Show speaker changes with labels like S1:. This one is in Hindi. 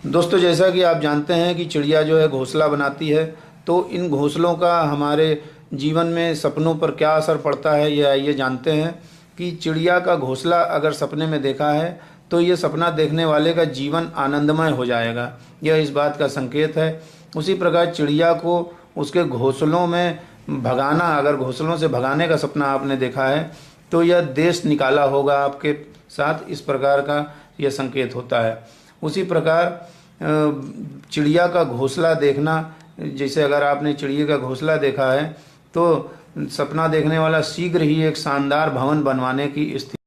S1: दोस्तों, जैसा कि आप जानते हैं कि चिड़िया जो है घोंसला बनाती है, तो इन घोंसलों का हमारे जीवन में सपनों पर क्या असर पड़ता है, ये आइए जानते हैं। कि चिड़िया का घोंसला अगर सपने में देखा है तो ये सपना देखने वाले का जीवन आनंदमय हो जाएगा, यह इस बात का संकेत है। उसी प्रकार चिड़िया को उसके घोंसलों में भगाना, अगर घोंसलों से भगाने का सपना आपने देखा है तो यह देश निकाला होगा आपके साथ, इस प्रकार का यह संकेत होता है। उसी प्रकार चिड़िया का घोंसला देखना, जैसे अगर आपने चिड़िया का घोंसला देखा है तो सपना देखने वाला शीघ्र ही एक शानदार भवन बनवाने की स्थिति